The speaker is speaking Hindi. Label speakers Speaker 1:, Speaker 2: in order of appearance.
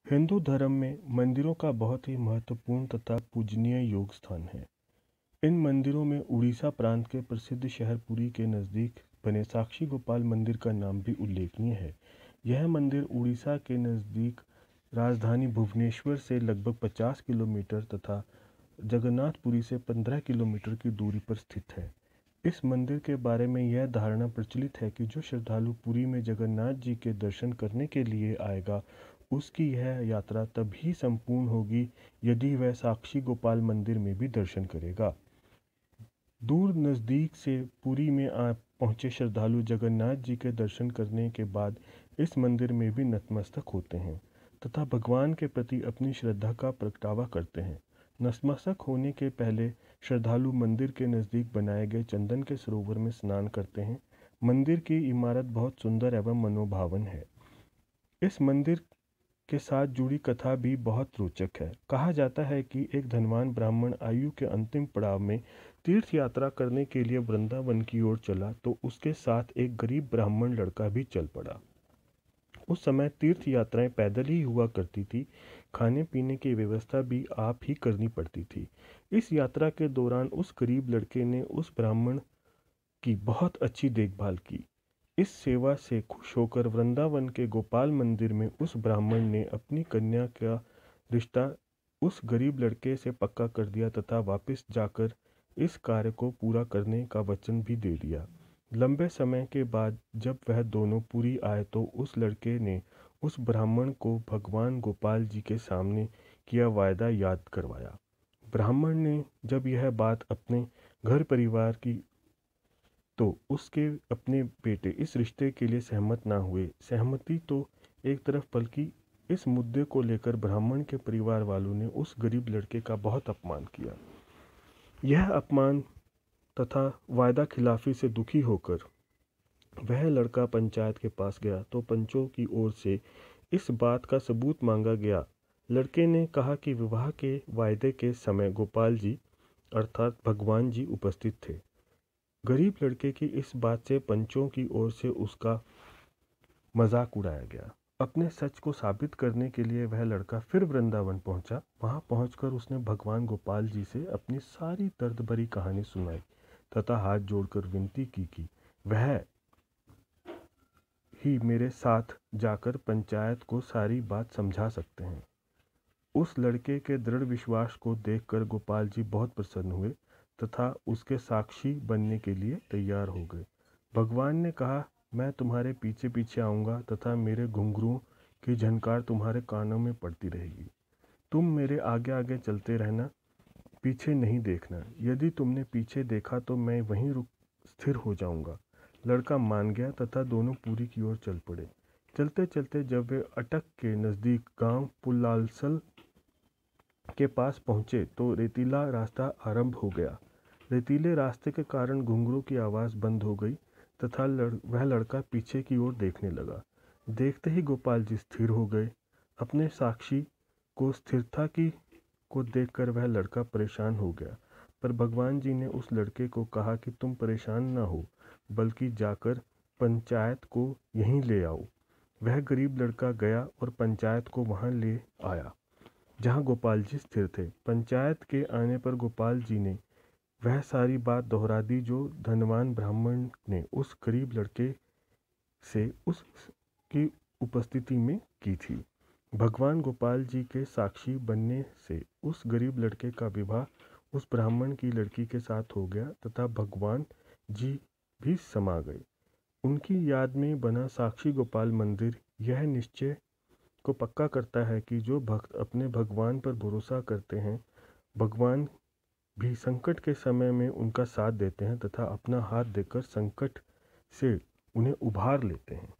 Speaker 1: हिंदू धर्म में मंदिरों का बहुत ही महत्वपूर्ण तथा पूजनीय योग स्थान है। इन मंदिरों में उड़ीसा प्रांत के प्रसिद्ध शहर पुरी के नज़दीक बने साक्षी गोपाल मंदिर का नाम भी उल्लेखनीय है। यह मंदिर उड़ीसा के नज़दीक राजधानी भुवनेश्वर से लगभग 50 किलोमीटर तथा जगन्नाथपुरी से 15 किलोमीटर की दूरी पर स्थित है। इस मंदिर के बारे में यह धारणा प्रचलित है कि जो श्रद्धालु पुरी में जगन्नाथ जी के दर्शन करने के लिए आएगा, उसकी यह यात्रा तभी संपूर्ण होगी यदि वह साक्षी गोपाल मंदिर में भी दर्शन करेगा। दूर नज़दीक से पुरी में आ पहुँचे श्रद्धालु जगन्नाथ जी के दर्शन करने के बाद इस मंदिर में भी नतमस्तक होते हैं तथा भगवान के प्रति अपनी श्रद्धा का प्रगटावा करते हैं। नतमस्तक होने के पहले श्रद्धालु मंदिर के नज़दीक बनाए गए चंदन के सरोवर में स्नान करते हैं। मंदिर की इमारत बहुत सुंदर एवं मनोभावन है। इस मंदिर के साथ जुड़ी कथा भी बहुत रोचक है। कहा जाता है कि एक धनवान ब्राह्मण आयु के अंतिम पड़ाव में तीर्थ यात्रा करने के लिए वृंदावन की ओर चला तो उसके साथ एक गरीब ब्राह्मण लड़का भी चल पड़ा। उस समय तीर्थ यात्राएं पैदल ही हुआ करती थी। खाने पीने की व्यवस्था भी आप ही करनी पड़ती थी। इस यात्रा के दौरान उस गरीब लड़के ने उस ब्राह्मण की बहुत अच्छी देखभाल की। इस सेवा से खुश होकर वृंदावन के गोपाल मंदिर में उस ब्राह्मण ने अपनी कन्या का रिश्ता उस गरीब लड़के से पक्का कर दिया तथा वापस जाकर इस कार्य को पूरा करने का वचन भी दे दिया। लंबे समय के बाद जब वह दोनों पुरी आए तो उस लड़के ने उस ब्राह्मण को भगवान गोपाल जी के सामने किया वायदा याद करवाया। ब्राह्मण ने जब यह बात अपने घर परिवार की तो उसके अपने बेटे इस रिश्ते के लिए सहमत ना हुए। सहमति तो एक तरफ, बल्कि इस मुद्दे को लेकर ब्राह्मण के परिवार वालों ने उस गरीब लड़के का बहुत अपमान किया। यह अपमान तथा वायदा खिलाफी से दुखी होकर वह लड़का पंचायत के पास गया तो पंचों की ओर से इस बात का सबूत मांगा गया। लड़के ने कहा कि विवाह के वायदे के समय गोपाल जी अर्थात भगवान जी उपस्थित थे। गरीब लड़के की इस बात से पंचों की ओर से उसका मजाक उड़ाया गया। अपने सच को साबित करने के लिए वह लड़का फिर वृंदावन पहुंचा। वहां पहुंचकर उसने भगवान गोपाल जी से अपनी सारी दर्द भरी कहानी सुनाई तथा हाथ जोड़कर विनती की कि वह ही मेरे साथ जाकर पंचायत को सारी बात समझा सकते हैं। उस लड़के के दृढ़ विश्वास को देखकर गोपाल जी बहुत प्रसन्न हुए तथा उसके साक्षी बनने के लिए तैयार हो गए। भगवान ने कहा, मैं तुम्हारे पीछे पीछे आऊँगा तथा मेरे घुंघरुओं की झनकार तुम्हारे कानों में पड़ती रहेगी। तुम मेरे आगे आगे चलते रहना, पीछे नहीं देखना। यदि तुमने पीछे देखा तो मैं वहीं रुक स्थिर हो जाऊंगा। लड़का मान गया तथा दोनों पुरी की ओर चल पड़े। चलते चलते जब वे अटक के नज़दीक गांव पुलालसल के पास पहुंचे तो रेतीला रास्ता आरंभ हो गया। रेतीले रास्ते के कारण घुंघरू की आवाज़ बंद हो गई तथा वह लड़का पीछे की ओर देखने लगा। देखते ही गोपाल जी स्थिर हो गए। अपने साक्षी को स्थिरता की को देखकर वह लड़का परेशान हो गया, पर भगवान जी ने उस लड़के को कहा कि तुम परेशान न हो, बल्कि जाकर पंचायत को यहीं ले आओ। वह गरीब लड़का गया और पंचायत को वहां ले आया जहां गोपाल जी स्थिर थे। पंचायत के आने पर गोपाल जी ने वह सारी बात दोहरा दी जो धनवान ब्राह्मण ने उस गरीब लड़के से उसकी उपस्थिति में की थी। भगवान गोपाल जी के साक्षी बनने से उस गरीब लड़के का विवाह उस ब्राह्मण की लड़की के साथ हो गया तथा भगवान जी भी समा गए। उनकी याद में बना साक्षी गोपाल मंदिर यह निश्चय को पक्का करता है कि जो भक्त अपने भगवान पर भरोसा करते हैं, भगवान भी संकट के समय में उनका साथ देते हैं तथा अपना हाथ देकर संकट से उन्हें उभार लेते हैं।